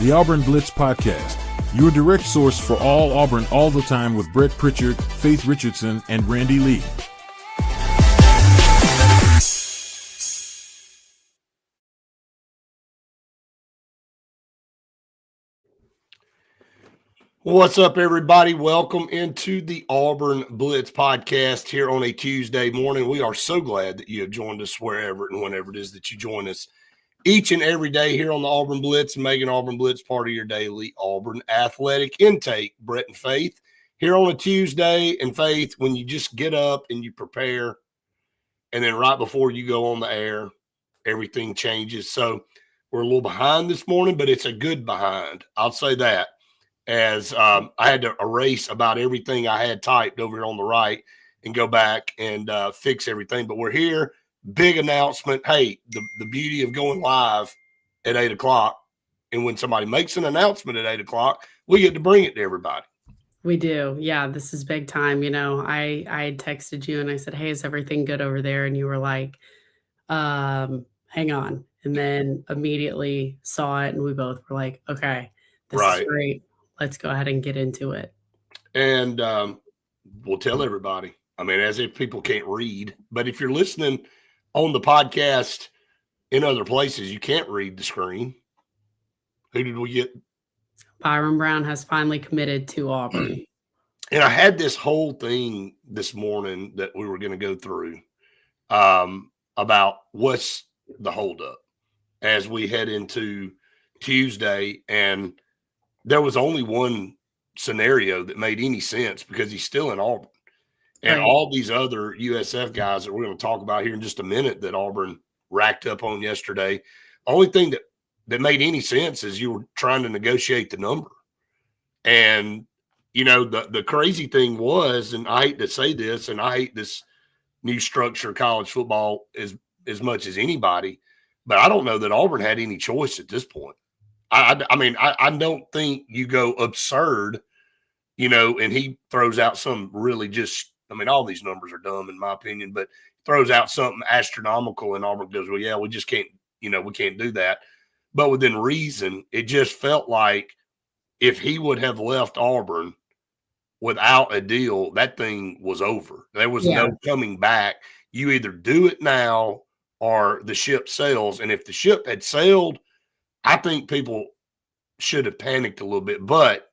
the Auburn Blitz Podcast, your direct source for all Auburn all the time with Brett Pritchard, Faith Richardson, and Randy Lee. What's up, everybody? Welcome into the Auburn Blitz Podcast here on a Tuesday morning. We are so glad that you have joined us wherever and whenever it is that you join us each and every day here on the Auburn Blitz and making Auburn Blitz part of your daily Auburn athletic intake. Brett and Faith here on a Tuesday. And Faith, when you just get up and you prepare, and then right before you go on the air, everything changes. So we're a little behind this morning, but it's a good behind. I'll say that. As I had to erase about everything I had typed over here on the right and go back and fix everything. But we're here. Big announcement. Hey, the beauty of going live at 8 o'clock. And when somebody makes an announcement at 8 o'clock, we get to bring it to everybody. We do. Yeah, this is big time. You know, I had texted you and I said, hey, is everything good over there? And you were like, hang on. And then immediately saw it and we both were like, okay, this is great. Let's go ahead and get into it. And we'll tell everybody. I mean, as if people can't read. But if you're listening on the podcast in other places, you can't read the screen. Who did we get? Byron Brown has finally committed to Auburn. And I had this whole thing this morning that we were going to go through about what's the holdup as we head into Tuesday. And there was only one scenario that made any sense because he's still in Auburn. And all these other USF guys that we're going to talk about here in just a minute that Auburn racked up on yesterday, only thing that made any sense is you were trying to negotiate the number. And, you know, the crazy thing was, and I hate to say this, and I hate this new structure of college football as much as anybody, but I don't know that Auburn had any choice at this point. I mean, I don't think you go absurd, you know, and he throws out some really just, I mean, all these numbers are dumb in my opinion, but throws out something astronomical and Auburn goes, well, yeah, we just can't, you know, we can't do that. But within reason, it just felt like if he would have left Auburn without a deal, that thing was over. There was no coming back. You either do it now or the ship sails. And if the ship had sailed, I think people should have panicked a little bit, but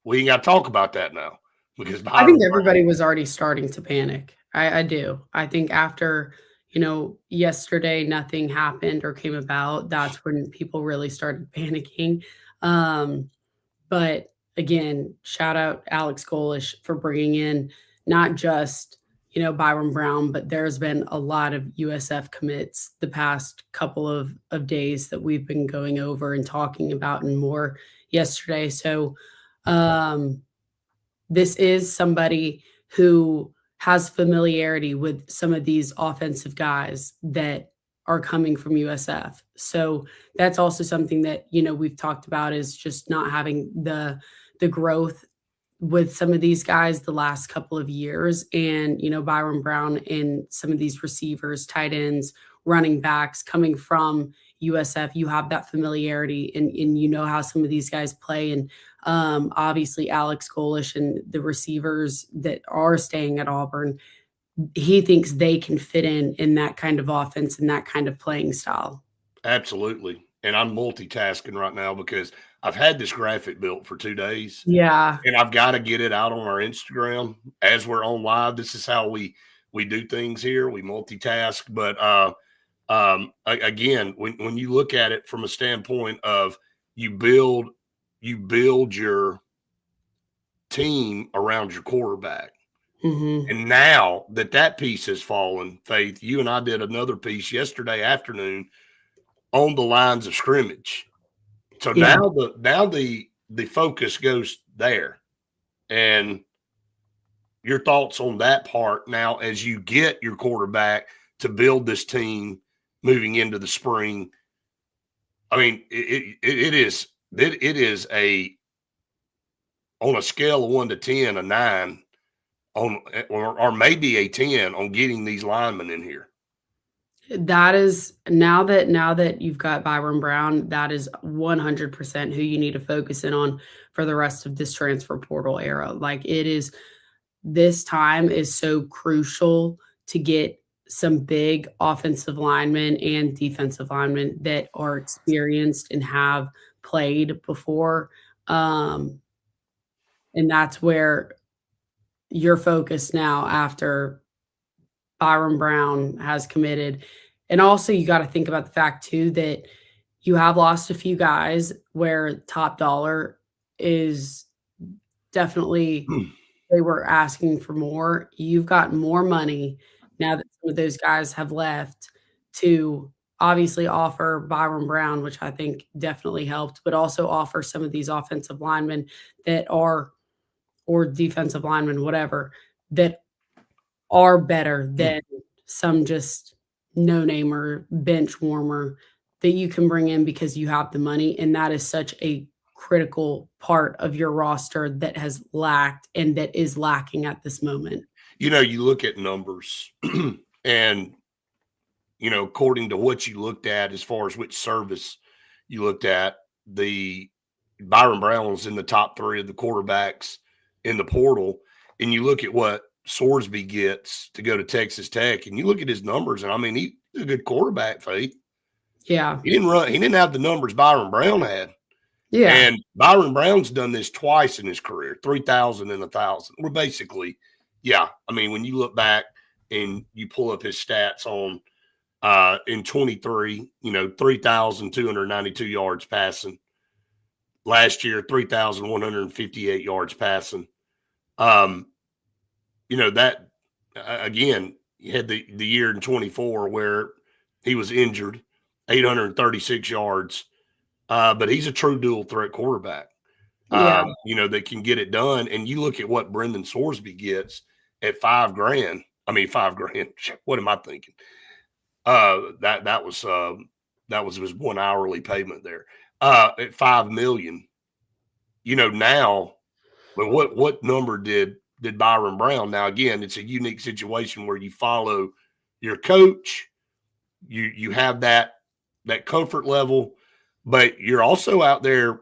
we ain't got to talk about that now because I think everybody was already starting to panic. I do. I think after, you know, yesterday nothing happened or came about. That's when people really started panicking. But again, shout out Alex Golish for bringing in not just, you know, Byron Brown, but there's been a lot of USF commits the past couple of days that we've been going over and talking about and more yesterday. So this is somebody who has familiarity with some of these offensive guys that are coming from USF. So that's also something that, you know, we've talked about is just not having the growth with some of these guys the last couple of years. And, you know, Byron Brown and some of these receivers, tight ends, running backs coming from USF, you have that familiarity and you know how some of these guys play. And obviously Alex Golish and the receivers that are staying at Auburn, he thinks they can fit in that kind of offense and that kind of playing style. Absolutely. And I'm multitasking right now because I've had this graphic built for 2 days. Yeah. And I've got to get it out on our Instagram as we're on live. This is how we do things here. We multitask. But again, when you look at it from a standpoint of you build your team around your quarterback. Mm-hmm. And now that piece has fallen, Faith, you and I did another piece yesterday afternoon on the lines of scrimmage. So now the focus goes there. And your thoughts on that part now as you get your quarterback to build this team moving into the spring. I mean, it is on a scale of 1 to 10, a 9 on or maybe a 10 on getting these linemen in here. That is now that you've got Byron Brown, that is 100% who you need to focus in on for the rest of this transfer portal era. Like it is, this time is so crucial to get some big offensive linemen and defensive linemen that are experienced and have played before. And that's where your focus now after Byron Brown has committed. And also, you got to think about the fact too that you have lost a few guys where top dollar is definitely, they were asking for more. You've got more money now that some of those guys have left to obviously offer Byron Brown, which I think definitely helped, but also offer some of these offensive linemen that are, or defensive linemen, whatever, that are better than some just no-namer bench warmer that you can bring in because you have the money. And that is such a critical part of your roster that has lacked and that is lacking at this moment. You know, you look at numbers and, you know, according to what you looked at as far as which service you looked at, the Byron Brown was in the top 3 of the quarterbacks in the portal. And you look at what Sorsby gets to go to Texas Tech, and you look at his numbers, and I mean, he's a good quarterback, Faith. Yeah. He didn't have the numbers Byron Brown had. Yeah. And Byron Brown's done this twice in his career, 3,000 and 1,000. We're basically, yeah. I mean, when you look back and you pull up his stats on in 23, you know, 3,292 yards passing. Last year, 3,158 yards passing. You know, that again, you had the year in 24 where he was injured, 836 yards. But he's a true dual threat quarterback, Yeah. you know, that can get it done. And you look at what Brendan Sorsby gets at $5,000. I mean, $5,000. What am I thinking? That was his one hourly payment there. At $5 million. You know, now, but what number did Byron Brown? Now, again, it's a unique situation where you follow your coach, you have that comfort level, but you're also out there,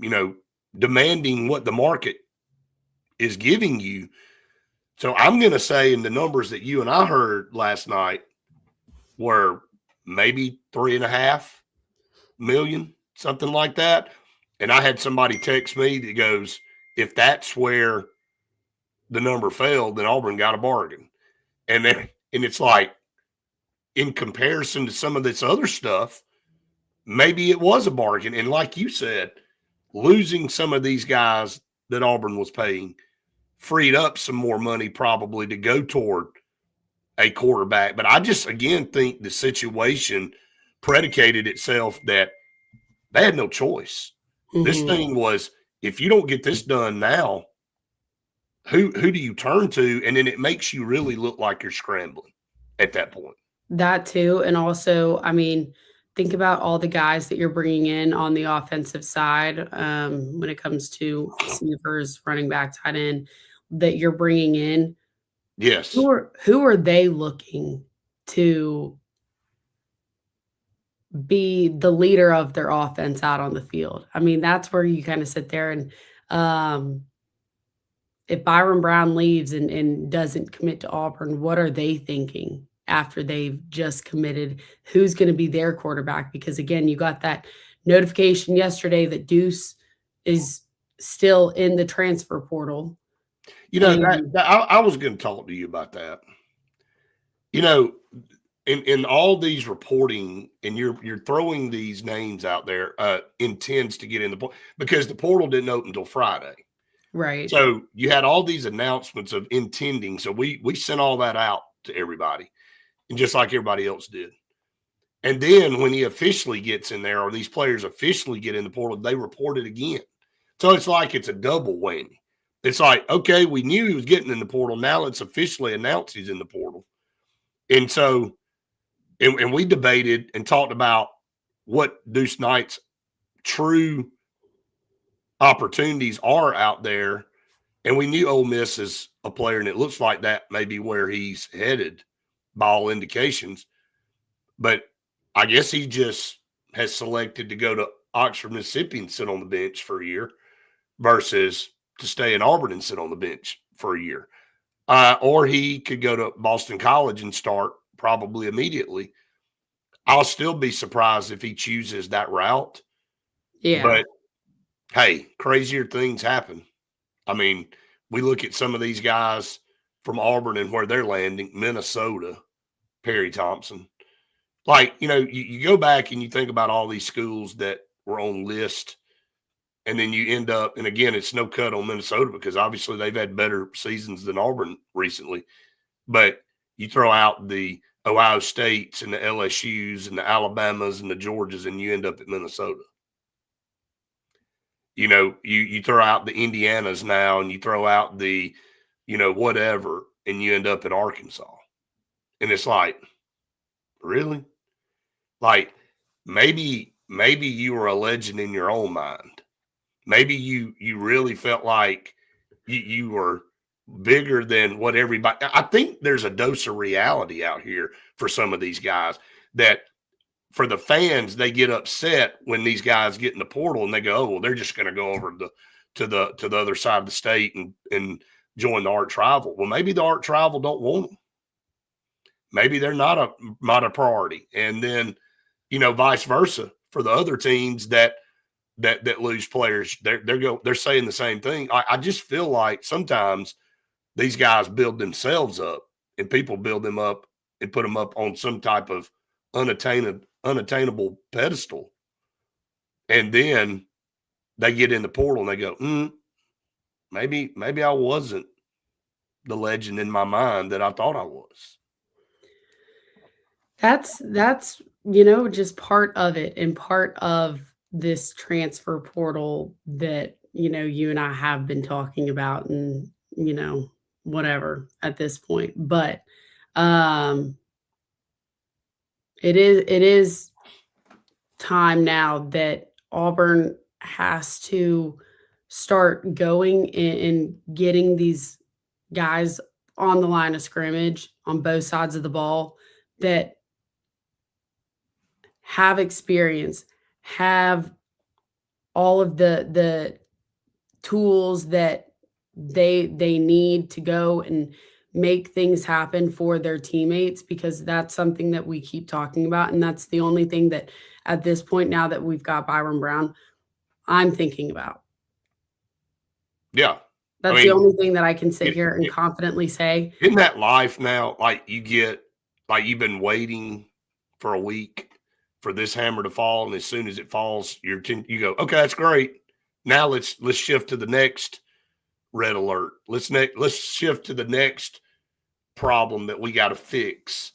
you know, demanding what the market is giving you. So I'm going to say, in the numbers that you and I heard last night were maybe 3.5 million, something like that. And I had somebody text me that goes, if that's where the number fell, then Auburn got a bargain. And it's like, in comparison to some of this other stuff, maybe it was a bargain. And like you said, losing some of these guys that Auburn was paying freed up some more money probably to go toward a quarterback. But I just, again, think the situation predicated itself that they had no choice. Mm-hmm. This thing was, if you don't get this done now, who do you turn to? And then it makes you really look like you're scrambling at that point. That too. And also, I mean, think about all the guys that you're bringing in on the offensive side when it comes to receivers, running back, tight end, that you're bringing in. Yes. Who are they looking to be the leader of their offense out on the field? I mean, that's where you kind of sit there and if Byron Brown leaves and doesn't commit to Auburn, what are they thinking after they've just committed? Who's going to be their quarterback? Because again, you got that notification yesterday that Deuce is still in the transfer portal. You know, I was going to talk to you about that. You know, in all these reporting, and you're throwing these names out there, intends to get in the portal because the portal didn't open until Friday. Right. So you had all these announcements of intending. So we sent all that out to everybody, and just like everybody else did. And then when he officially gets in there, or these players officially get in the portal, they report it again. So it's like it's a double whammy. It's like, okay, we knew he was getting in the portal. Now it's officially announced he's in the portal. And so, and we debated and talked about what Deuce Knight's true opportunities are out there. And we knew Ole Miss is a player, and it looks like that may be where he's headed by all indications. But I guess he just has selected to go to Oxford, Mississippi and sit on the bench for a year versus to stay in Auburn and sit on the bench for a year. Or he could go to Boston College and start probably immediately. I'll still be surprised if he chooses that route. Yeah. But, hey, crazier things happen. I mean, we look at some of these guys from Auburn and where they're landing, Minnesota, Perry Thompson. Like, you go back and you think about all these schools that were on list, and then you end up, and again, it's no cut on Minnesota because obviously they've had better seasons than Auburn recently. But you throw out the Ohio States and the LSUs and the Alabamas and the Georgias, and you end up at Minnesota. You throw out the Indianas now, and you throw out the, whatever, and you end up at Arkansas. And it's like, really? Like, maybe you were a legend in your own mind. Maybe you really felt like you were bigger than what everybody. I think there's a dose of reality out here for some of these guys that for the fans, they get upset when these guys get in the portal and they go, oh, well, they're just going to go over to the other side of the state and join the arch rival. Well, maybe the arch rival don't want them. Maybe they're not a priority. And then, vice versa for the other teams that lose players, they're saying the same thing. I just feel like sometimes these guys build themselves up and people build them up and put them up on some type of unattainable pedestal. And then they get in the portal and they go, maybe I wasn't the legend in my mind that I thought I was. That's just part of it, and part of this transfer portal that, you and I have been talking about, and, whatever at this point. But it is time now that Auburn has to start going and getting these guys on the line of scrimmage on both sides of the ball that have experience, have all of the tools that they need to go and make things happen for their teammates, because that's something that we keep talking about. And that's the only thing that at this point, now that we've got Byron Brown, I'm thinking about. Yeah. That's the only thing that I can sit here and confidently say. Isn't that life now? Like you've been waiting for a week for this hammer to fall, and as soon as it falls, you go, okay, that's great. Now let's shift to the next red alert. Let's shift to the next problem that we got to fix.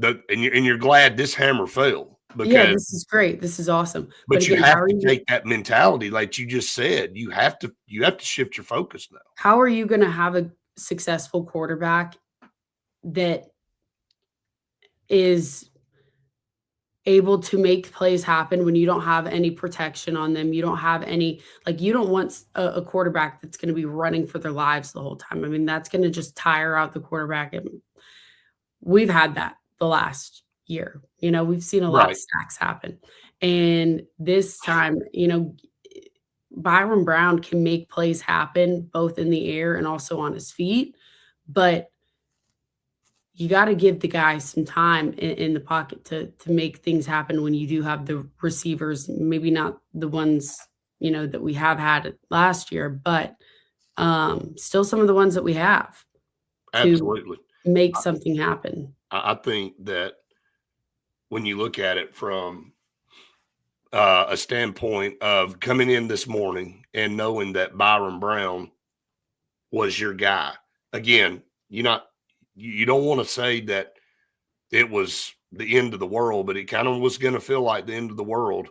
And you're glad this hammer fell. Yeah, this is great. This is awesome. But again, you have to take that mentality, like you just said. You have to shift your focus now. How are you going to have a successful quarterback that is able to make plays happen when you don't have any protection on them? You don't have any, you don't want a quarterback that's going to be running for their lives the whole time. I mean, that's going to just tire out the quarterback. And we've had that the last year. We've seen a lot of sacks happen. And this time, Byron Brown can make plays happen both in the air and also on his feet. But you got to give the guy some time in the pocket to make things happen when you do have the receivers, maybe not the ones, that we have had last year, but still some of the ones that we have. Absolutely. To make something happen. I think that when you look at it from a standpoint of coming in this morning and knowing that Byron Brown was your guy, again, you don't want to say that it was the end of the world, but it kind of was going to feel like the end of the world,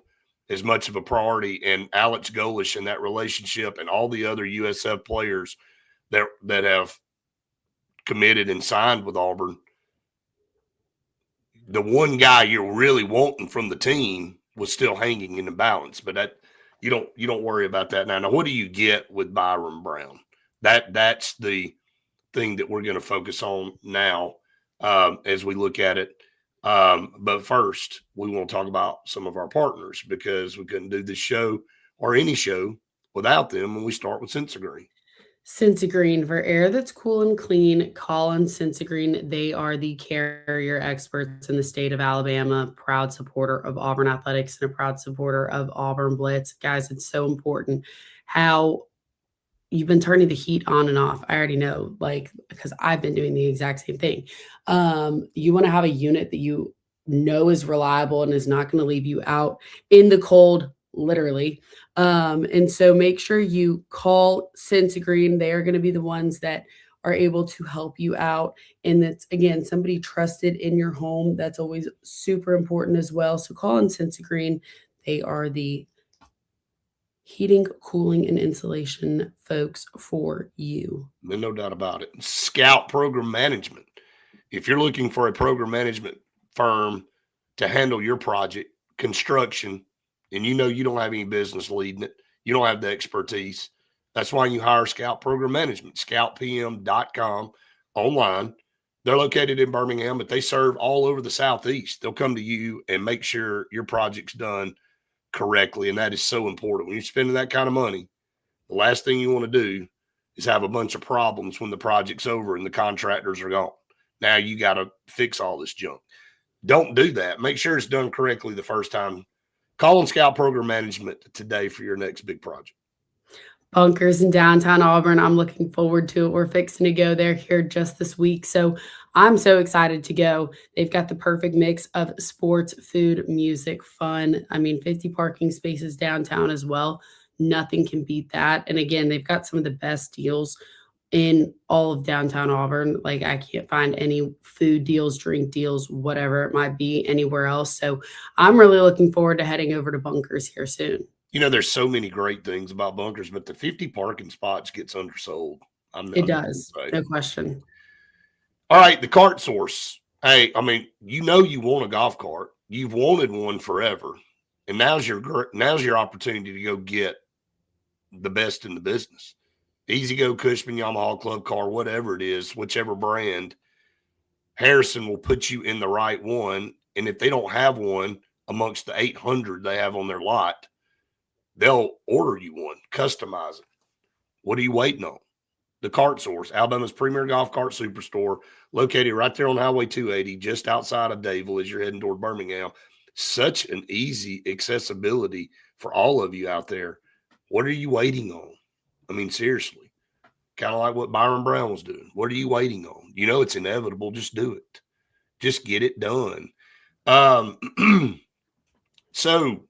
as much of a priority. And Alex Golish and that relationship and all the other USF players that have committed and signed with Auburn, the one guy you're really wanting from the team was still hanging in the balance. But that you don't worry about that now. Now, what do you get with Byron Brown? That's the thing that we're going to focus on now as we look at it. But first, we want to talk about some of our partners because we couldn't do this show or any show without them. And we start with Sensagreen. Sensagreen, for air that's cool and clean, call on Sensagreen. They are the carrier experts in the state of Alabama, proud supporter of Auburn athletics and a proud supporter of Auburn Blitz. Guys, it's so important how you've been turning the heat on and off. I already know, like, because I've been doing the exact same thing. You want to have a unit that you know is reliable and is not going to leave you out in the cold, literally. And so make sure you call Sensagreen. They are going to be the ones that are able to help you out. And that's, again, somebody trusted in your home. That's always super important as well. So call on Sensagreen. They are the heating, cooling, and insulation folks for you. No doubt about it. Scout Program Management. If you're looking for a program management firm to handle your project, construction, and you know you don't have any business leading it, you don't have the expertise, that's why you hire Scout Program Management, scoutpm.com online. They're located in Birmingham, but they serve all over the Southeast. They'll come to you and make sure your project's done correctly, and that is so important. When you're spending that kind of money, the last thing you want to do is have a bunch of problems when the project's over and the contractors are gone. Now you got to fix all this junk. Don't do that. Make sure it's done correctly the first time. Call on Scout Program Management today for your next big project. Bunkers in downtown Auburn. I'm looking forward to it. We're fixing to go there here just this week. So I'm so excited to go. They've got the perfect mix of sports, food, music, fun. I mean, 50 parking spaces downtown as well. Nothing can beat that. And again, they've got some of the best deals in all of downtown Auburn. Like, I can't find any food deals, drink deals, whatever it might be anywhere else. So I'm really looking forward to heading over to Bunkers here soon. You know, there's so many great things about Bunkers, but the 50 parking spots gets undersold. It does. No question. All right, the cart source. Hey, I mean, you know you want a golf cart. You've wanted one forever. And now's your opportunity to go get the best in the business. Easy Go, Cushman, Yamaha, Club Car, whatever it is, whichever brand, Harrison will put you in the right one. And if they don't have one amongst the 800 they have on their lot, they'll order you one, customize it. What are you waiting on? The Cart Source, Alabama's premier golf cart superstore, located right there on Highway 280, just outside of Davil as you're heading toward Birmingham. Such an easy accessibility for all of you out there. What are you waiting on? I mean, seriously, kind of like what Byron Brown was doing. What are you waiting on? You know it's inevitable. Just do it. Just get it done. So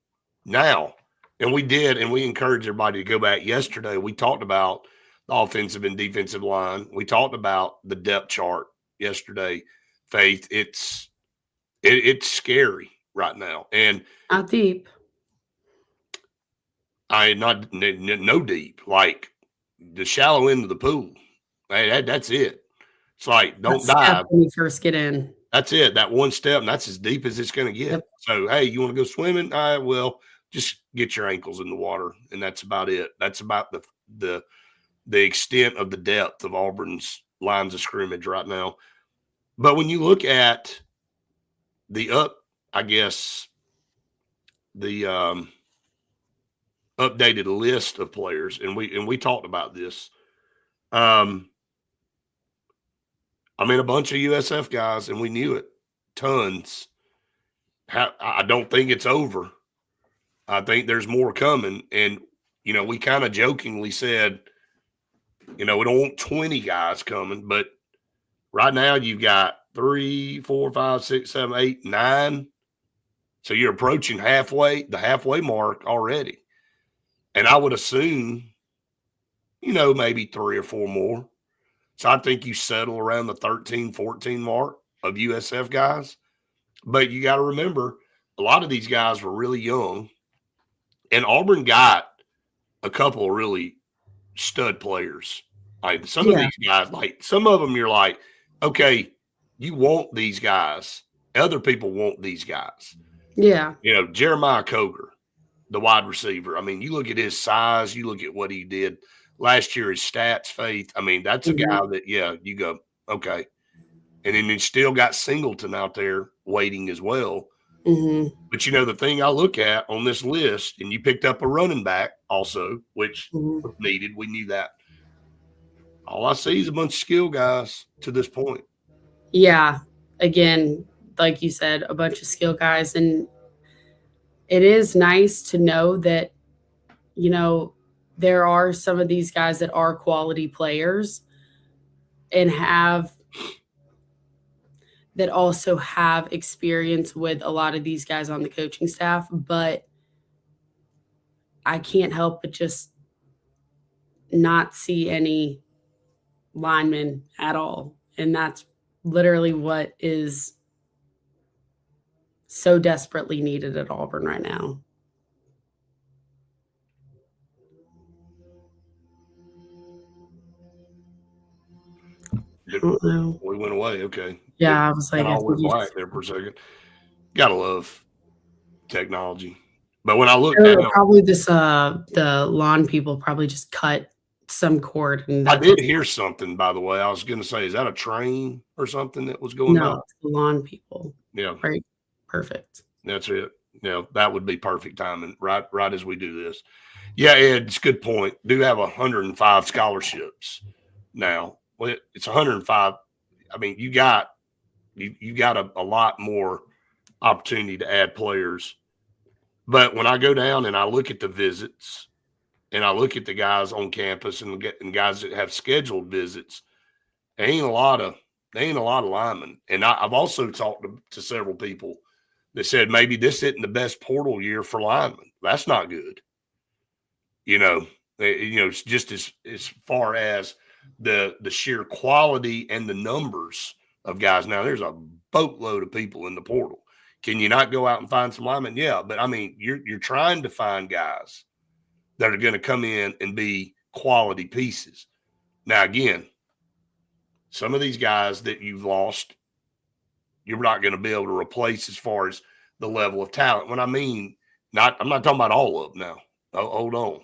now, and we did, and we encouraged everybody to go back yesterday. We talked about the offensive and defensive line. We talked about the depth chart yesterday. Faith, it's scary right now, and Not deep. not no deep, like the shallow end of the pool. Hey, that's it. It's like don't dive when you first get in. That's it. That one step, and that's as deep as it's going to get. Yep. So, hey, you want to go swimming? All right, well, just get your ankles in the water, and that's about it. That's about the extent of the depth of Auburn's lines of scrimmage right now. But when you look at the updated list of players, and we talked about this. I mean, a bunch of USF guys, and we knew it, tons. I don't think it's over. I think there's more coming. And, you know, we kind of jokingly said, you know, we don't want 20 guys coming, but right now you've got 3, 4, 5, 6, 7, 8, 9. So you're approaching the halfway mark already. And I would assume, you know, maybe 3 or 4 more. So I think you settle around the 13, 14 mark of USF guys. But you got to remember, a lot of these guys were really young. And Auburn got a couple of really stud players. Like some of these guys, like some of them you're like, okay, you want these guys. Other people want these guys. Yeah. You know, Jeremiah Coger, the wide receiver. I mean, you look at his size, you look at what he did last year, his stats, Faith. I mean, that's a guy that, you go, okay. And then you still got Singleton out there waiting as well. Mm-hmm. But, the thing I look at on this list, and you picked up a running back also, which was needed. We knew that. All I see is a bunch of skill guys to this point. Yeah. Again, like you said, a bunch of skill guys. And it is nice to know that, there are some of these guys that are quality players and that also have experience with a lot of these guys on the coaching staff. But I can't help but just not see any linemen at all. And that's literally what is so desperately needed at Auburn right now. I don't know. We went away. Okay. Yeah, I was like, I went black there for a second. Gotta love technology. But when I look down, probably the lawn people probably just cut some cord. And I did hear something, by the way. I was going to say, is that a train or something that was going by? No, it's the lawn people. Yeah. Right. Perfect. That's it. That would be perfect timing, right as we do this. Yeah, Ed, it's a good point. Do have 105 scholarships now. Well, it's 105. I mean, you got a lot more opportunity to add players. But when I go down and I look at the visits and I look at the guys on campus and guys that have scheduled visits, there ain't a lot of linemen. And I've also talked to several people that said maybe this isn't the best portal year for linemen. That's not good. It's just as far as the sheer quality and the numbers of guys. Now, there's a boatload of people in the portal. Can you not go out and find some linemen? Yeah, but I mean, you're trying to find guys that are going to come in and be quality pieces. Now, again, some of these guys that you've lost, you're not going to be able to replace as far as the level of talent. When I mean, I'm not talking about all of them now. Hold on.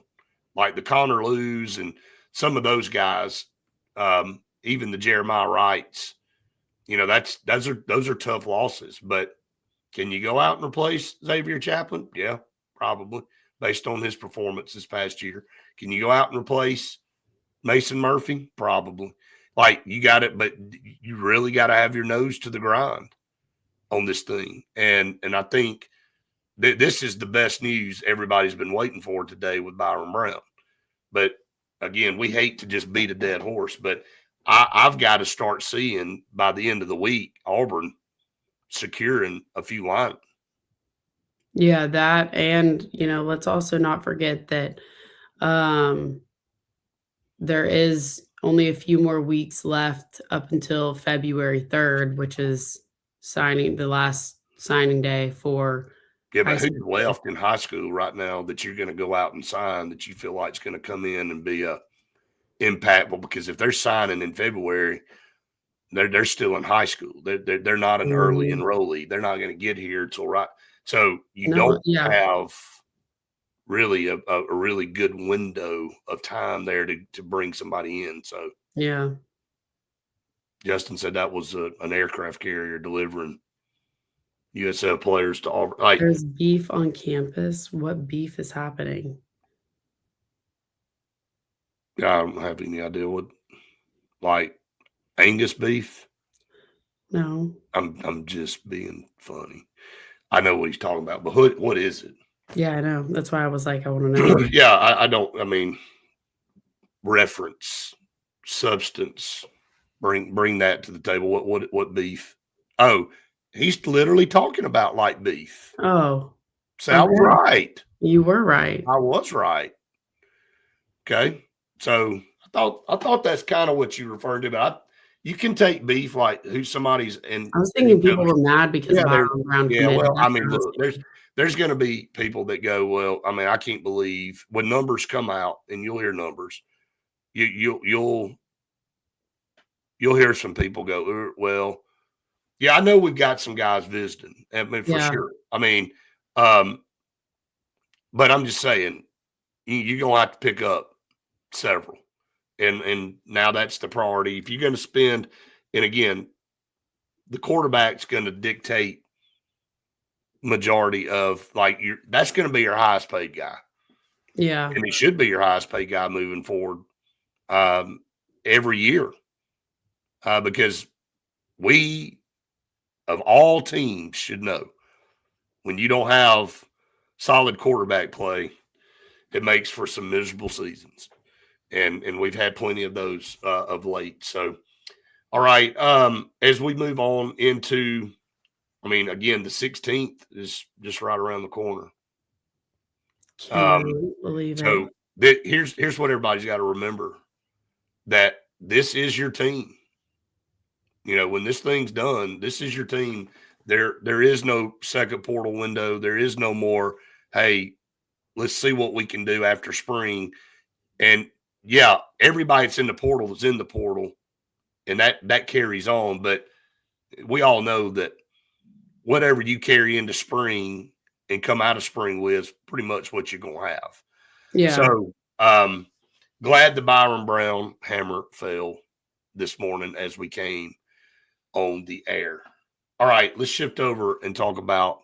Like the Connor Lews and some of those guys, even the Jeremiah Wrights, those are tough losses. But can you go out and replace Xavier Chaplin? Yeah, probably, based on his performance this past year. Can you go out and replace Mason Murphy? Probably. Like, you got it, but you really got to have your nose to the grind on this thing. And I think this is the best news everybody's been waiting for today with Byron Brown. But, again, we hate to just beat a dead horse, but I've got to start seeing by the end of the week Auburn securing a few linemen. Yeah, that, and let's also not forget that there is only a few more weeks left up until February 3rd, which is the last signing day for. Yeah, but who's left in high school right now that you're going to go out and sign that you feel like is going to come in and be impactful? Because if they're signing in February, they're still in high school. They're not an early enrollee. They're not going to get here till right. So you don't have really a really good window of time there to bring somebody in. So yeah, Justin said that was an aircraft carrier delivering USL players to Auburn. There's beef on campus. What beef is happening? I don't have any idea what, like Angus beef. No, I'm just being funny. I know what he's talking about, but what is it? Yeah, I know. That's why I was like, I want to know. Yeah, I don't. I mean, reference, substance, bring that to the table. What beef? Oh, he's literally talking about light beef. Oh, so I was right. You were right. I was right. Okay, so I thought that's kind of what you referred to, but you can take beef like who's somebody's. And I was thinking people were mad because Byron Brown. Yeah, well, I mean, look, there's going to be people that go, well, I mean, I can't believe when numbers come out, and you'll hear numbers. You'll hear some people go, well, yeah, I know we've got some guys visiting, I mean, for sure. I mean, but I'm just saying, you're going to have to pick up several. And now that's the priority. If you're going to spend, and again, the quarterback's going to dictate majority of like that's going to be your highest paid guy. Yeah. And he should be your highest paid guy moving forward every year because we, of all teams, should know when you don't have solid quarterback play, it makes for some miserable seasons. And we've had plenty of those of late. So, all right, as we move on into, I mean, again, the 16th is just right around the corner. Cannot believe it. So here's what everybody's got to remember, that this is your team. You know, when this thing's done, this is your team. There is no second portal window. There is no more, hey, let's see what we can do after spring. And yeah, everybody that's in the portal is in the portal, and that carries on. But we all know that whatever you carry into spring and come out of spring with is pretty much what you're going to have. Yeah. So glad the Byron Brown hammer fell this morning as we came on the air. All right, let's shift over and talk about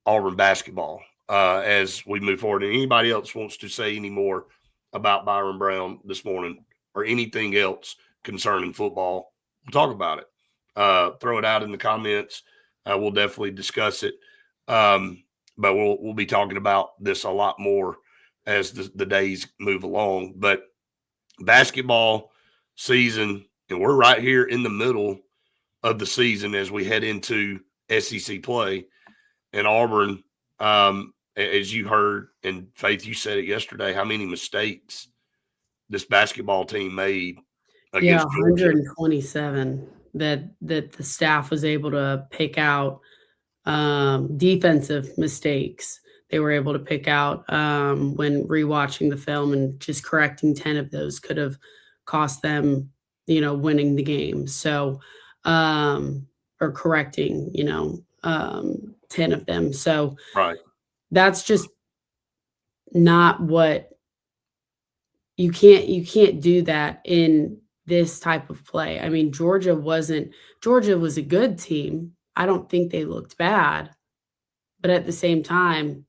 Auburn basketball as we move forward. And anybody else wants to say any more about Byron Brown this morning or anything else concerning football, we'll talk about it. Throw it out in the comments. We'll definitely discuss it. But we'll be talking about this a lot more as the days move along. But basketball season, and we're right here in the middle of the season as we head into SEC play. And Auburn, as you heard, and Faith, you said it yesterday, how many mistakes this basketball team made against Georgia. 127 that the staff was able to pick out defensive mistakes. They were able to pick out when rewatching the film, and just correcting 10 of those could have cost them, winning the game. So, or correcting, 10 of them. So Right. that's just not what you can't do that in this type of play. I mean, Georgia was a good team. I don't think they looked bad, but at the same time,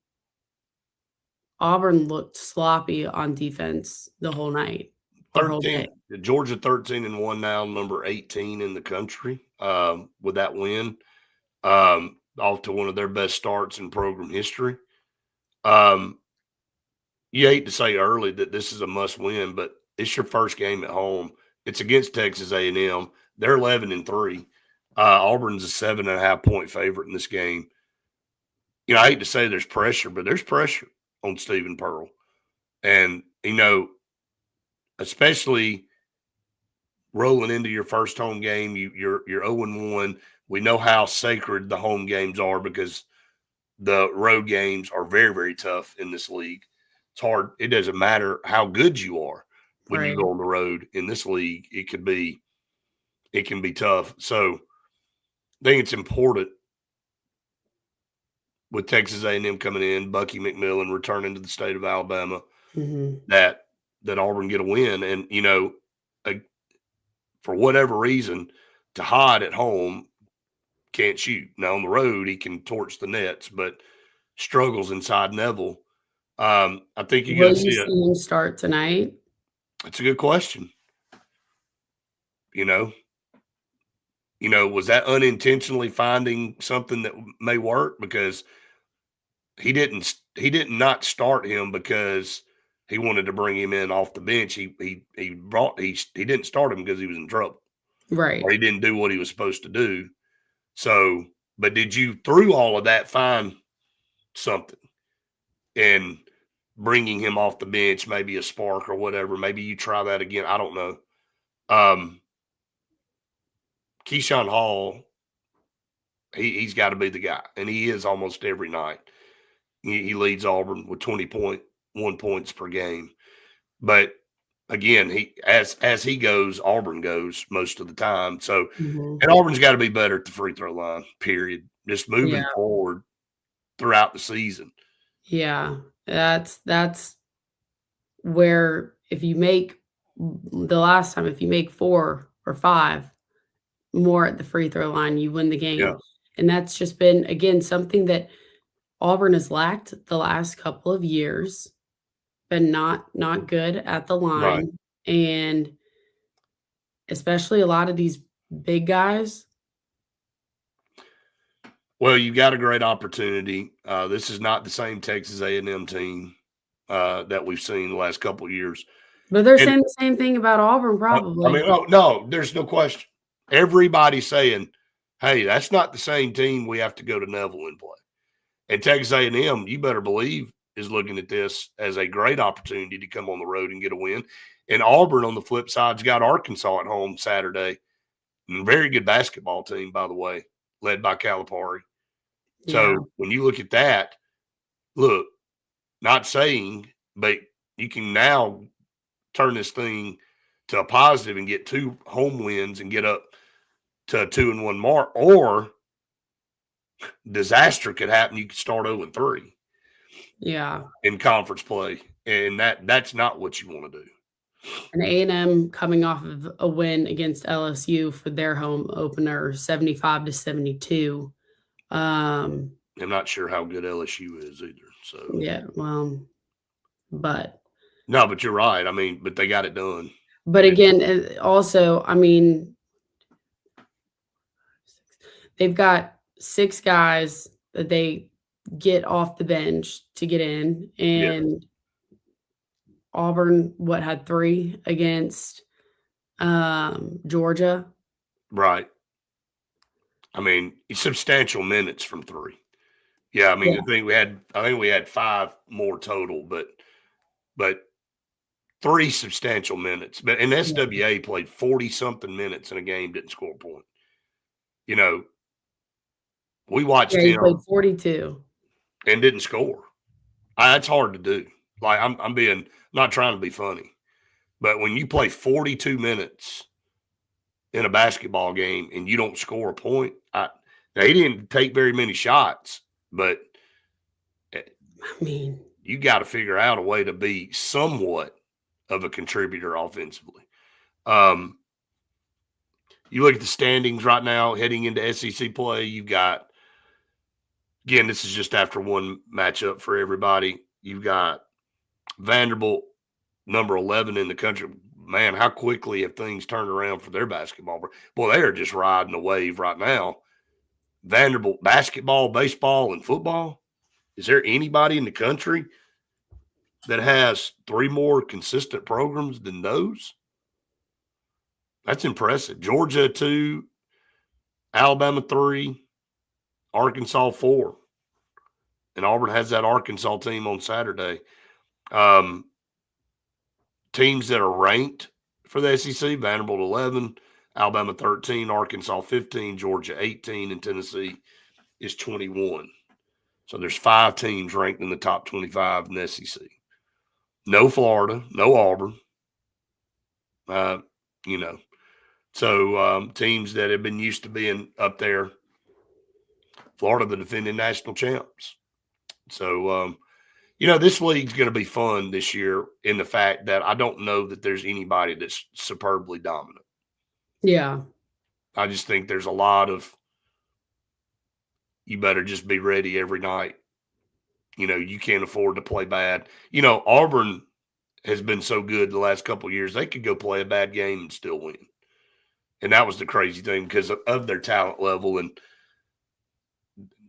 Auburn looked sloppy on defense the whole night. Or whole day. Georgia 13-1 now, number 18 in the country with that win. Off to one of their best starts in program history. You hate to say early that this is a must win, but it's your first game at home. It's against Texas A&M. They're 11-3. Auburn's a 7.5-point favorite in this game. I hate to say there's pressure, but there's pressure on Stephen Pearl. And, especially rolling into your first home game, you're 0-1. We know how sacred the home games are because the road games are very, very tough in this league. It's hard. It doesn't matter how good you are when you go on the road in this league. It can be tough. So I think it's important with Texas A&M coming in, Bucky McMillan returning to the state of Alabama, that Auburn get a win. And, for whatever reason, Tahad at home can't shoot. Now on the road, he can torch the nets, but struggles inside Neville. I think you're going to see him start tonight. That's a good question. Was that unintentionally finding something that may work? Because he did not start him because he wanted to bring him in off the bench. He didn't start him because he was in trouble. Right. Or he didn't do what he was supposed to do. So, but did you, through all of that, find something in bringing him off the bench, maybe a spark or whatever? Maybe you try that again. I don't know. Keyshawn Hall, he's got to be the guy, and he is almost every night. He leads Auburn with 20.1 points per game. But again, as he goes, Auburn goes most of the time. So, and Auburn's got to be better at the free throw line, period. Just moving forward throughout the season. Yeah, that's where if you make 4 or 5 more at the free throw line, you win the game. Yeah. And that's just been, again, something that Auburn has lacked the last couple of years, been not good at the Right. line, and especially a lot of these big guys. Well, you got a great opportunity. This is not the same Texas A&M team that we've seen the last couple of years. But they're And saying the same thing about Auburn, I probably. mean, oh, no, there's no question. Everybody's saying, hey, that's not the same team we have to go to Neville and play. And Texas A&M, you better believe, is looking at this as a great opportunity to come on the road and get a win. And Auburn, on the flip side, has got Arkansas at home Saturday. And very good basketball team, by the way, led by Calipari. Yeah. So when you look at that, look, not saying, but you can now turn this thing to a positive and get 2 home wins and get up to a 2-1 mark, or disaster could happen. You could start 0-3 Yeah. in conference play, and that's not what you want to do. And A&M coming off of a win against LSU for their home opener, 75-72. I'm not sure how good LSU is either. So Yeah, well, but no, but you're right. I mean, but they got it done. but again, also, I mean, they've got 6 guys that they get off the bench to get in, and Auburn, had 3 against Georgia. Right. I mean, substantial minutes from 3. Yeah, I mean, Yeah. I think we had 5 more total, but 3 substantial minutes. But and SWA played 40-something minutes in a game, didn't score a point. You know, we watched Yeah, he him played 42. and didn't score. That's hard to do. Like I'm not trying to be funny, but when you play 42 minutes in a basketball game and you don't score a point, they didn't take very many shots, but I mean, you got to figure out a way to be somewhat of a contributor offensively. You look at the standings right now heading into SEC play, you've got, again, this is just after one matchup for everybody. You've got Vanderbilt, number 11 in the country. Man, how quickly have things turned around for their basketball? Boy, they are just riding a wave right now. Vanderbilt basketball, baseball, and football. Is there anybody in the country that has 3 more consistent programs than those? That's impressive. Georgia 2, Alabama 3, Arkansas 4. And Auburn has that Arkansas team on Saturday. Teams that are ranked for the SEC, Vanderbilt 11, Alabama 13, Arkansas 15, Georgia 18, and Tennessee is 21. So there's 5 teams ranked in the top 25 in the SEC. No Florida, no Auburn. So teams that have been used to being up there. Florida, the defending national champs. So, this league's going to be fun this year in the fact that I don't know that there's anybody that's superbly dominant. yeah. I just think there's a lot of, you better just be ready every night. You can't afford to play bad. Auburn has been so good the last couple of years, they could go play a bad game and still win. And that was the crazy thing because of their talent level. And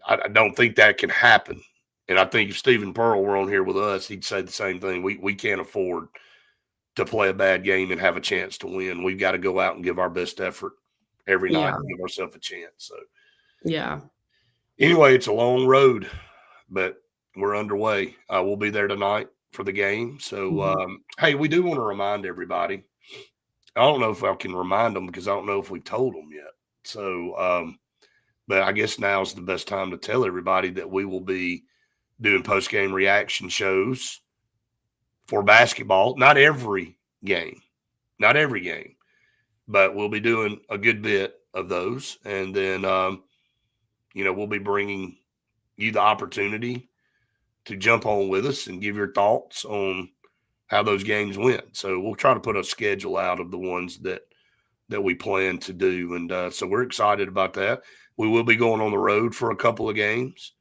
I don't think that can happen. And I think if Stephen Pearl were on here with us, he'd say the same thing. We can't afford to play a bad game and have a chance to win. We've got to go out and give our best effort every night and give ourselves a chance. So, yeah. Anyway, it's a long road, but we're underway. We'll be there tonight for the game. So, hey, we do want to remind everybody. I don't know if I can remind them because I don't know if we've told them yet. So, but I guess now's the best time to tell everybody that we will be doing post-game reaction shows for basketball. Not every game, but we'll be doing a good bit of those. And then, we'll be bringing you the opportunity to jump on with us and give your thoughts on how those games went. So we'll try to put a schedule out of the ones that that we plan to do. And so we're excited about that. We will be going on the road for a couple of games.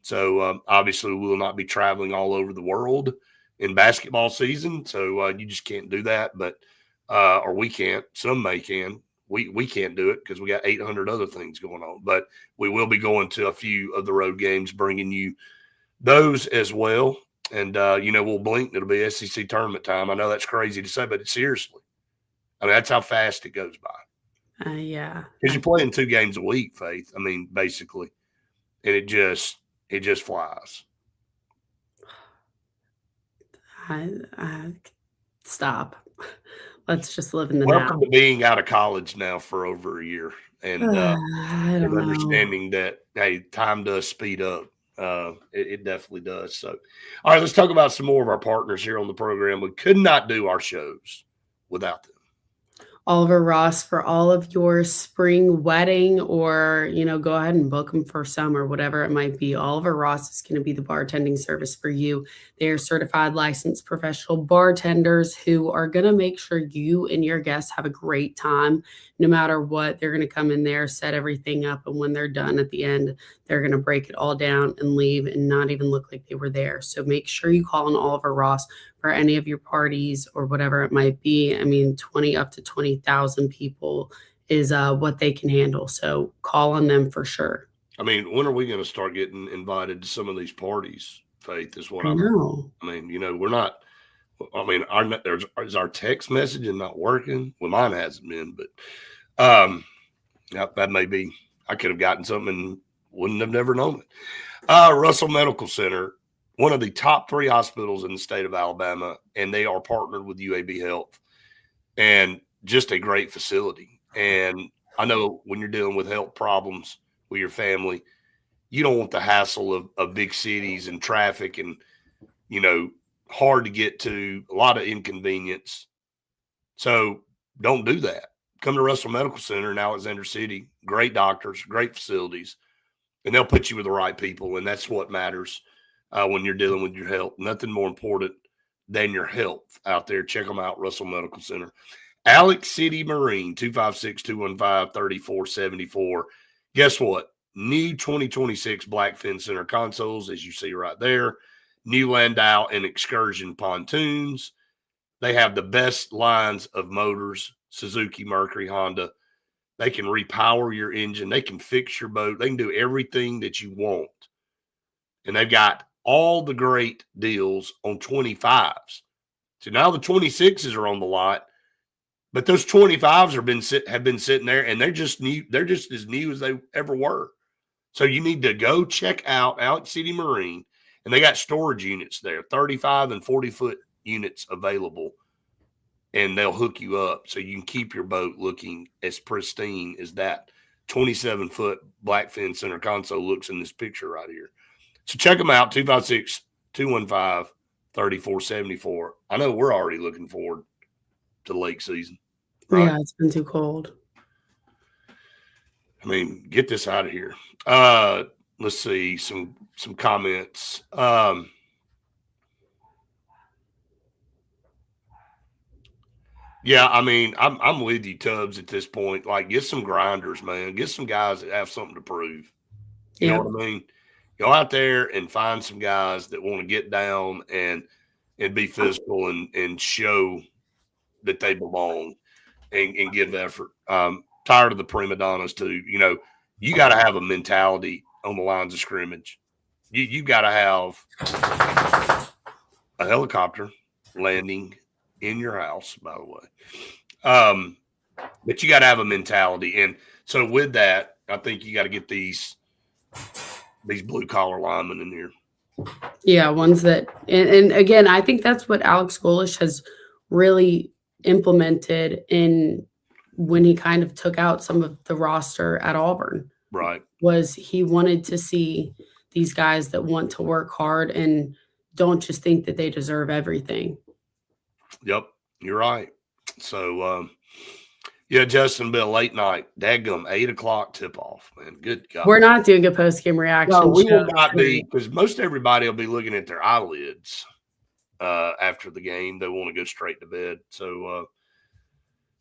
So obviously we will not be traveling all over the world in basketball season. So you just can't do that, but or we can't. Some may can. We can't do it because we got 800 other things going on. But we will be going to a few of the road games, bringing you those as well. And, we'll blink. It'll be SEC tournament time. I know that's crazy to say, but seriously. I mean, that's how fast it goes by. Yeah. Because you're playing 2 games a week, Faith. I mean, basically. And it just flies. Stop. Let's just live in the Welcome now. to being out of college now for over a year. And and understanding that, hey, time does speed up. It definitely does. So, all right, let's talk about some more of our partners here on the program. We could not do our shows without them. Oliver Ross, for all of your spring wedding, or, go ahead and book them for summer, whatever it might be. Oliver Ross is going to be the bartending service for you. They are certified licensed professional bartenders who are going to make sure you and your guests have a great time no matter what. They're going to come in there, set everything up, and when they're done at the end, they're going to break it all down and leave and not even look like they were there. So make sure you call on Oliver Ross for any of your parties or whatever it might be. I mean, 20 up to 20,000 people is what they can handle. So call on them for sure. I mean, when are we going to start getting invited to some of these parties? Faith is what I know. I mean, we're not. I mean, is our text messaging not working? Well, mine hasn't been, but that may be. I could have gotten something and wouldn't have never known it. Russell Medical Center, one of the top 3 hospitals in the state of Alabama, and they are partnered with UAB Health, and just a great facility. And I know when you're dealing with health problems with your family, you don't want the hassle of big cities and traffic and, hard to get to, a lot of inconvenience. So don't do that. Come to Russell Medical Center in Alexander City. Great doctors, great facilities, and they'll put you with the right people. And that's what matters when you're dealing with your health. Nothing more important than your health out there. Check them out, Russell Medical Center. Alex City Marine, 256-215-3474. Guess what? New 2026 Blackfin Center consoles, as you see right there. New Landau and Excursion pontoons. They have the best lines of motors, Suzuki, Mercury, Honda. They can repower your engine. They can fix your boat. They can do everything that you want. And they've got all the great deals on 25s. So now the 26s are on the lot, but those 25s have been sitting there, and they're just new. They're just as new as they ever were. So you need to go check out Alex City Marine, and they got storage units there, 35 and 40-foot units available, and they'll hook you up so you can keep your boat looking as pristine as that 27-foot Blackfin Center console looks in this picture right here. So check them out, 256-215-3474. I know we're already looking forward to the lake season. Right? Yeah, it's been too cold. I mean, get this out of here. Let's see some comments. Yeah, I mean, I'm with you, Tubbs, at this point. Like, get some grinders, man. Get some guys that have something to prove. You know what I mean? Go out there and find some guys that want to get down and be physical and show that they belong and give effort. Tired of the prima donnas too. You got to have a mentality on the lines of scrimmage. You got to have a helicopter landing in your house, by the way. But you got to have a mentality. And so with that, I think you got to get these blue collar linemen in here. Yeah, ones that, and again, I think that's what Alex Golish has really implemented in when he kind of took out some of the roster at Auburn. Right. Was he wanted to see these guys that want to work hard and don't just think that they deserve everything. Yep, you're right. So, yeah, Justin, be a late night. Dadgum, 8 o'clock tip off, man. Good God. We're not doing a post game reaction. No, we will not be, because most everybody will be looking at their eyelids after the game. They want to go straight to bed. So,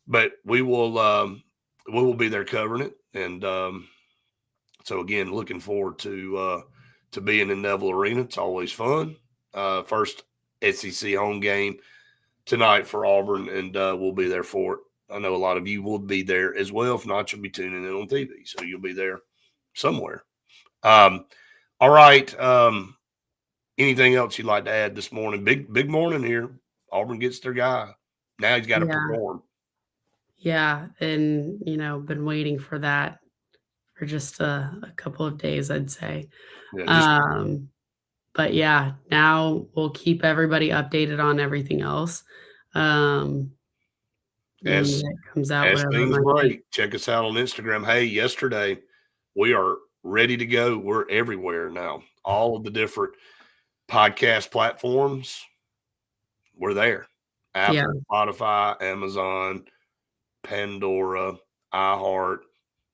but we will be there covering it. And so again, looking forward to being in Neville Arena. It's always fun. First SEC home game tonight for Auburn, and we'll be there for it. I know a lot of you will be there as well. If not, you'll be tuning in on TV, so you'll be there somewhere. All right. Anything else you'd like to add this morning? Big morning here. Auburn gets their guy. Now he's got to perform. Yeah, and been waiting for that for just a couple of days, I'd say. Yeah, But yeah, now we'll keep everybody updated on everything else. as When it comes out, as whatever it things might be. break, check us out on Instagram. Hey, yesterday we are ready to go. We're everywhere now. All of the different podcast platforms, we're there. Apple, Yeah. Spotify, Amazon, Pandora, iHeart,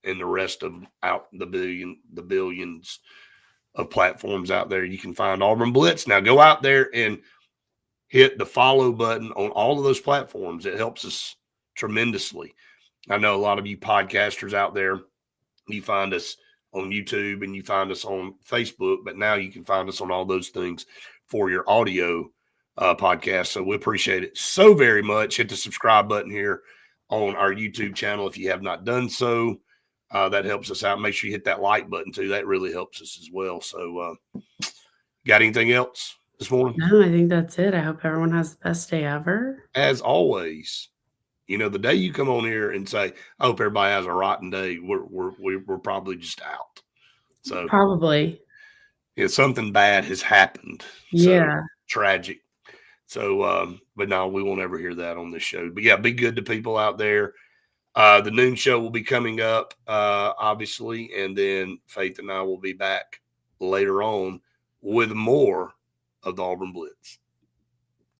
and the rest of out the billions of platforms out there. You can find Auburn Blitz. Now go out there and hit the follow button on all of those platforms. It helps us tremendously. I know a lot of you podcasters out there, you find us on YouTube and you find us on Facebook, but now you can find us on all those things for your audio podcast. So we appreciate it so very much. Hit the subscribe button here on our YouTube channel if you have not done so. That helps us out. Make sure you hit that like button too. That really helps us as well. So got anything else this morning? No, I think that's it. I hope everyone has the best day ever. As always, the day you come on here and say, I hope everybody has a rotten day, we're probably just out. So Probably. Something bad has happened. Yeah. So, tragic. So, but no, we won't ever hear that on this show. But yeah, be good to people out there. The noon show will be coming up, obviously, and then Faith and I will be back later on with more of the Auburn Blitz.